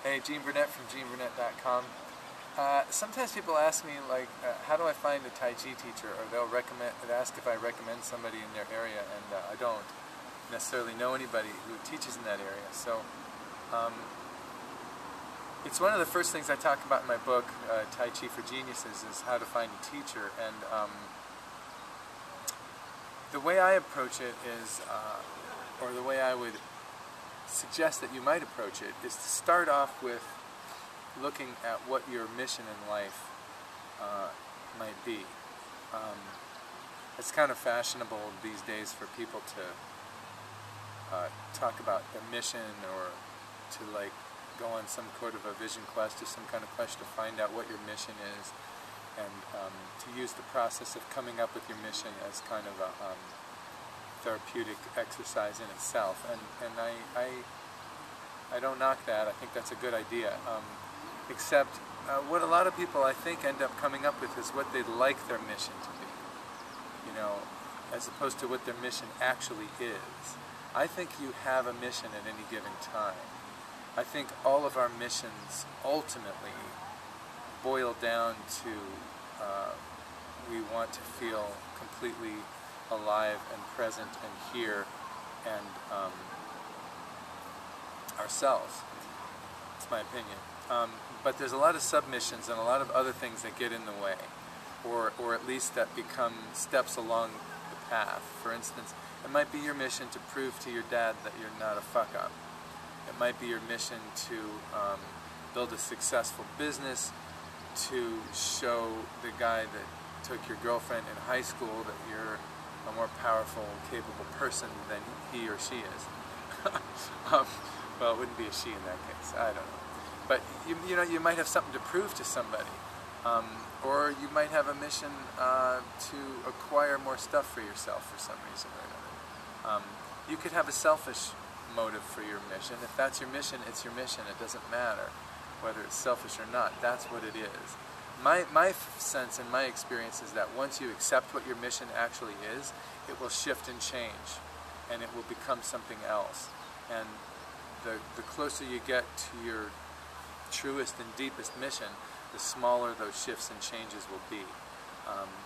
Hey, Gene Burnett from GeneBurnett.com. Sometimes people ask me, like, how do I find a Tai Chi teacher? Or they'll ask if I recommend somebody in their area, and I don't necessarily know anybody who teaches in that area. So it's one of the first things I talk about in my book, Tai Chi for Geniuses, is how to find a teacher. And the way I approach it is, or the way I would suggest that you might approach it, is to start off with looking at what your mission in life might be. It's kind of fashionable these days for people to talk about their mission, or to like go on some sort of a vision quest or some kind of quest to find out what your mission is, and to use the process of coming up with your mission as kind of a therapeutic exercise in itself. And I don't knock that. I think that's a good idea. Except what a lot of people, I think, end up coming up with is what they'd like their mission to be, you know, as opposed to what their mission actually is. I think you have a mission at any given time. I think all of our missions ultimately boil down to we want to feel completely alive and present and here and ourselves. It's my opinion. But there's a lot of submissions and a lot of other things that get in the way, or at least that become steps along the path. For instance, it might be your mission to prove to your dad that you're not a fuck-up. It might be your mission to build a successful business, to show the guy that took your girlfriend in high school that you're a more powerful, capable person than he or she is. Well, it wouldn't be a she in that case. I don't know. But you know, you might have something to prove to somebody, or you might have a mission to acquire more stuff for yourself for some reason or another. You could have a selfish motive for your mission. If that's your mission, it's your mission. It doesn't matter whether it's selfish or not. That's what it is. My sense and my experience is that once you accept what your mission actually is, it will shift and change, and it will become something else. And the closer you get to your truest and deepest mission, the smaller those shifts and changes will be.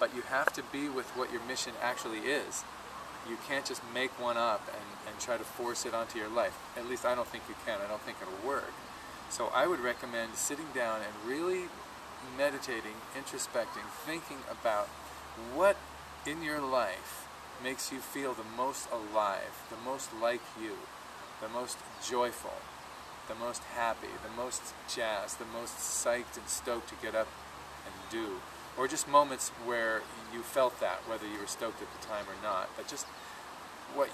But you have to be with what your mission actually is. You can't just make one up and try to force it onto your life. At least I don't think you can. I don't think it'll work. So I would recommend sitting down and really meditating, introspecting, thinking about what in your life makes you feel the most alive, the most like you, the most joyful, the most happy, the most jazzed, the most psyched and stoked to get up and do. Or just moments where you felt that, whether you were stoked at the time or not, but just what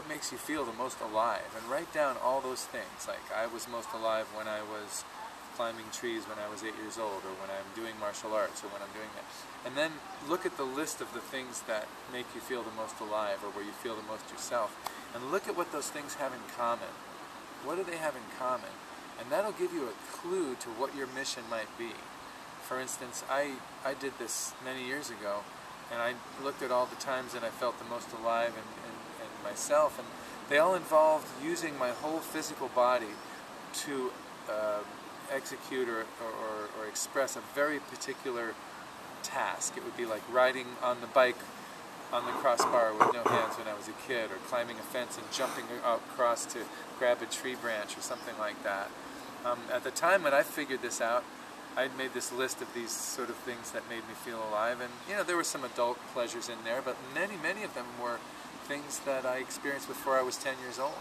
makes you feel the most alive. And write down all those things, like I was most alive when I was climbing trees when I was 8 years old, or when I'm doing martial arts, or when I'm doing that. And then look at the list of the things that make you feel the most alive, or where you feel the most yourself, and look at what those things have in common. What do they have in common? And that'll give you a clue to what your mission might be. For instance, I did this many years ago, and I looked at all the times that I felt the most alive in myself, and they all involved using my whole physical body to execute or express a very particular task. It would be like riding on the bike on the crossbar with no hands when I was a kid, or climbing a fence and jumping across to grab a tree branch or something like that. At the time when I figured this out, I'd made this list of these sort of things that made me feel alive, and you know, there were some adult pleasures in there, but many of them were things that I experienced before I was 10 years old.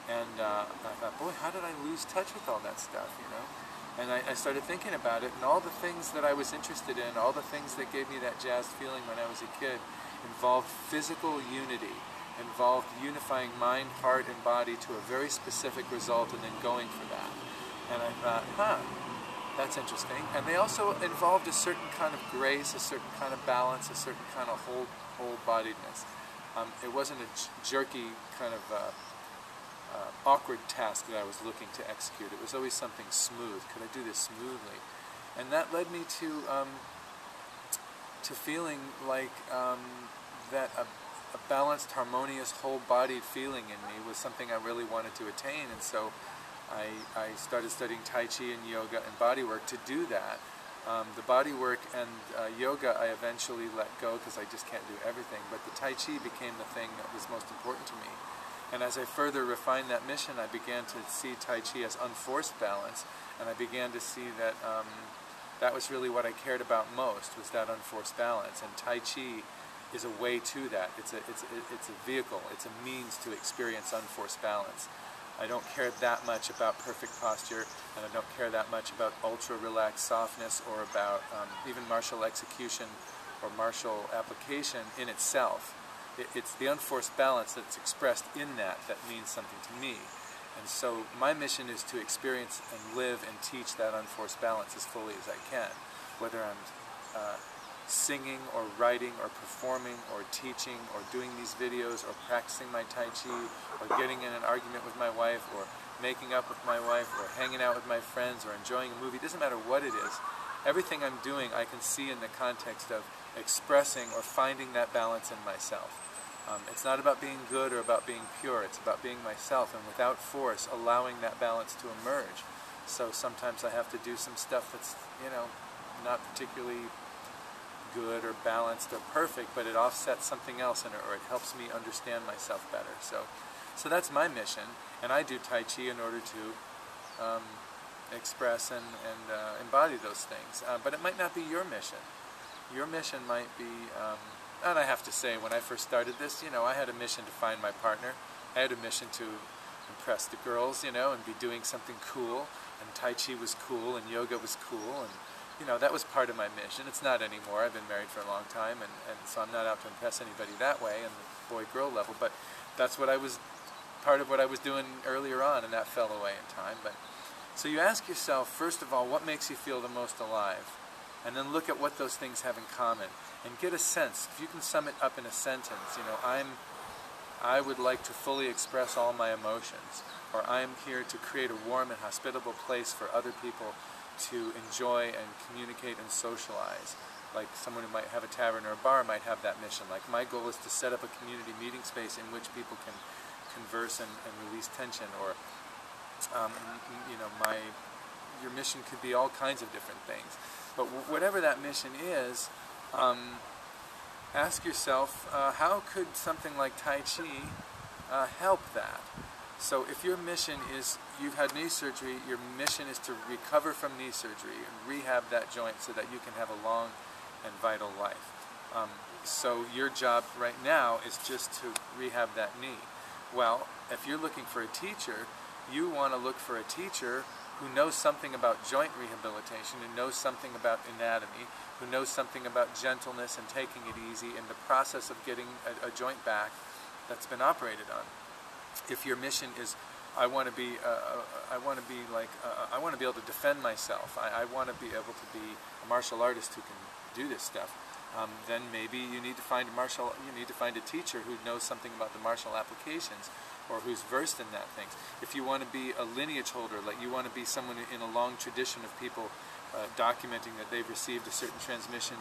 And I thought, boy, how did I lose touch with all that stuff, you know? And I started thinking about it, and all the things that I was interested in, all the things that gave me that jazzed feeling when I was a kid, involved physical unity, involved unifying mind, heart, and body to a very specific result, and then going for that. And I thought, that's interesting. And they also involved a certain kind of grace, a certain kind of balance, a certain kind of whole-bodiedness. It wasn't a jerky kind of awkward task that I was looking to execute. It was always something smooth. Could I do this smoothly? And that led me to feeling like that a balanced, harmonious, whole-bodied feeling in me was something I really wanted to attain. And so I started studying Tai Chi and yoga and body work to do that. The body work and yoga I eventually let go because I just can't do everything, but the Tai Chi became the thing that was most important to me. And as I further refined that mission, I began to see Tai Chi as unforced balance, and I began to see that that was really what I cared about most, was that unforced balance. And Tai Chi is a way to that. It's a vehicle, it's a means to experience unforced balance. I don't care that much about perfect posture, and I don't care that much about ultra relaxed softness or about even martial execution or martial application in itself. It's the unforced balance that's expressed in that means something to me. And so my mission is to experience and live and teach that unforced balance as fully as I can, whether I'm singing or writing or performing or teaching or doing these videos or practicing my Tai Chi or getting in an argument with my wife or making up with my wife or hanging out with my friends or enjoying a movie. It doesn't matter what it is. Everything I'm doing I can see in the context of expressing or finding that balance in myself. It's not about being good or about being pure. It's about being myself, and without force allowing that balance to emerge. So sometimes I have to do some stuff that's, you know, not particularly good or balanced or perfect, but it offsets something else in it, or it helps me understand myself better. So that's my mission, and I do Tai Chi in order to express and embody those things. But it might not be your mission. Your mission might be, and I have to say, when I first started this, you know, I had a mission to find my partner. I had a mission to impress the girls, you know, and be doing something cool, and Tai Chi was cool, and yoga was cool, and you know, that was part of my mission. It's not anymore. I've been married for a long time, and so I'm not out to impress anybody that way on the boy-girl level, but that's what I was, part of what I was doing earlier on, and that fell away in time. But so you ask yourself, first of all, what makes you feel the most alive? And then look at what those things have in common, and get a sense. If you can sum it up in a sentence, you know, I would like to fully express all my emotions, or I am here to create a warm and hospitable place for other people to enjoy and communicate and socialize. Like someone who might have a tavern or a bar might have that mission. Like my goal is to set up a community meeting space in which people can converse and release tension, or you know, your mission could be all kinds of different things. But whatever that mission is, ask yourself, how could something like Tai Chi help that? So if your mission is, you've had knee surgery, your mission is to recover from knee surgery and rehab that joint so that you can have a long and vital life. So your job right now is just to rehab that knee. Well, if you're looking for a teacher, you want to look for a teacher who knows something about joint rehabilitation, who knows something about anatomy, who knows something about gentleness and taking it easy in the process of getting a joint back that's been operated on. If your mission is, I want to be able to defend myself, I want to be able to be a martial artist who can do this stuff, then maybe you need to find a teacher who knows something about the martial applications, or who's versed in that things. If you want to be a lineage holder, like you want to be someone in a long tradition of people documenting that they've received a certain transmission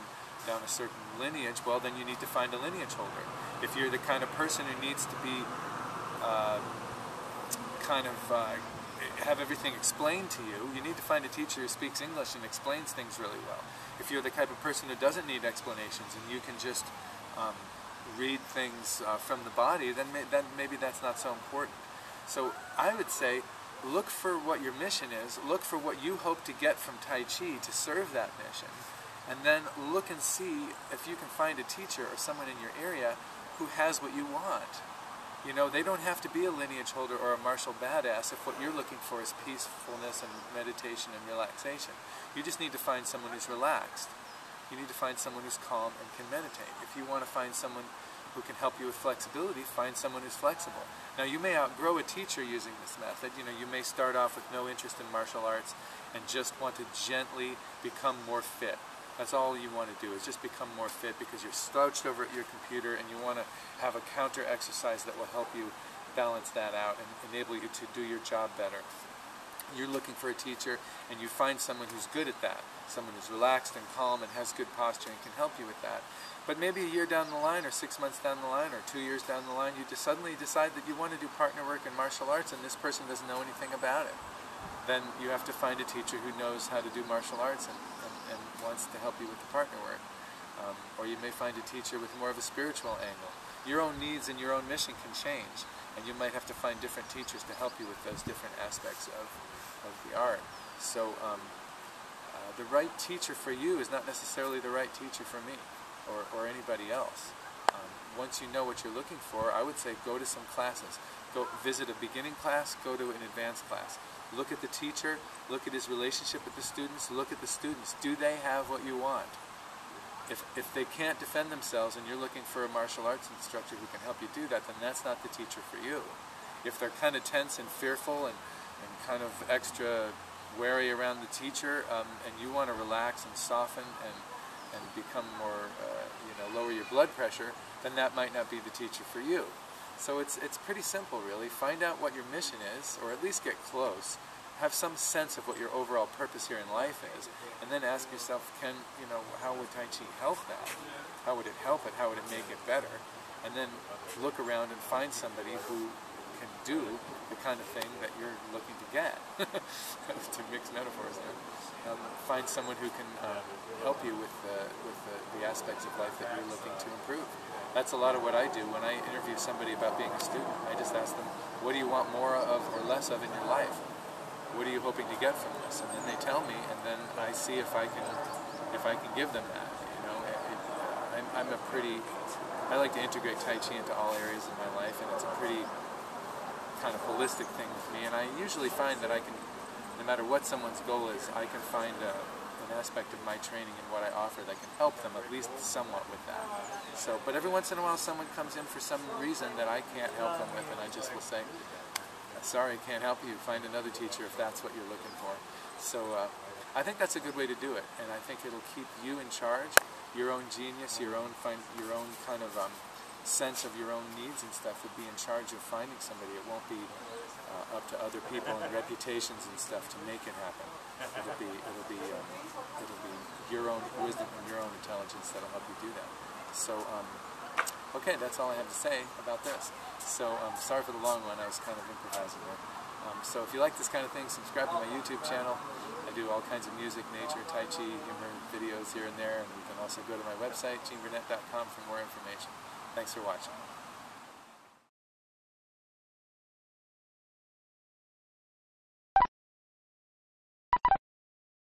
down a certain lineage, well, then you need to find a lineage holder. If you're the kind of person who needs to be have everything explained to you, you need to find a teacher who speaks English and explains things really well. If you're the type of person who doesn't need explanations and you can just read things from the body, then maybe that's not so important. So I would say, look for what your mission is, look for what you hope to get from Tai Chi to serve that mission, and then look and see if you can find a teacher or someone in your area who has what you want. You know, they don't have to be a lineage holder or a martial badass if what you're looking for is peacefulness and meditation and relaxation. You just need to find someone who's relaxed. You need to find someone who's calm and can meditate. If you want to find someone who can help you with flexibility, find someone who's flexible. Now, you may outgrow a teacher using this method. You know, you may start off with no interest in martial arts and just want to gently become more fit. That's all you want to do, is just become more fit because you're slouched over at your computer and you want to have a counter exercise that will help you balance that out and enable you to do your job better. You're looking for a teacher and you find someone who's good at that, someone who's relaxed and calm and has good posture and can help you with that. But maybe a year down the line, or 6 months down the line, or 2 years down the line, you just suddenly decide that you want to do partner work in martial arts and this person doesn't know anything about it. then you have to find a teacher who knows how to do martial arts and wants to help you with the partner work. Or you may find a teacher with more of a spiritual angle. Your own needs and your own mission can change, and you might have to find different teachers to help you with those different aspects of the art. So the right teacher for you is not necessarily the right teacher for me or anybody else. Once you know what you're looking for, I would say go to some classes. Go visit a beginning class, go to an advanced class. Look at the teacher, look at his relationship with the students, look at the students. Do they have what you want? If they can't defend themselves and you're looking for a martial arts instructor who can help you do that, then that's not the teacher for you. If they're kind of tense and fearful and kind of extra wary around the teacher, and you want to relax and soften and become more, lower your blood pressure, then that might not be the teacher for you. So it's pretty simple, really. Find out what your mission is, or at least get close. Have some sense of what your overall purpose here in life is, and then ask yourself, how would Tai Chi help that? How would it help it? How would it make it better? And then look around and find somebody who can do the kind of thing that you're looking to get. To mix metaphors there. Find someone who can help you with the aspects of life that you're looking to improve. That's a lot of what I do when I interview somebody about being a student. I just ask them, what do you want more of or less of in your life? What are you hoping to get from this? And then they tell me, and then I see if I can give them that. I like to integrate Tai Chi into all areas of my life, and it's a pretty kind of holistic thing with me. And I usually find that I can, no matter what someone's goal is, I can find an aspect of my training and what I offer that can help them at least somewhat with that. So, but every once in a while someone comes in for some reason that I can't help them with, and I just will say, sorry, I can't help you. Find another teacher if that's what you're looking for. So I think that's a good way to do it, and I think it'll keep you in charge, your own genius, your own kind of sense of your own needs and stuff will be in charge of finding somebody. It won't be up to other people and reputations and stuff to make it happen. It'll be your own wisdom and your own intelligence that'll help you do that. So okay, that's all I have to say about this. So sorry for the long one, I was kind of improvising there. So if you like this kind of thing, subscribe to my YouTube channel. I do all kinds of music, nature, Tai Chi, humor videos here and there, and you can also go to my website, GeneBurnett.com, for more information. Thanks for watching.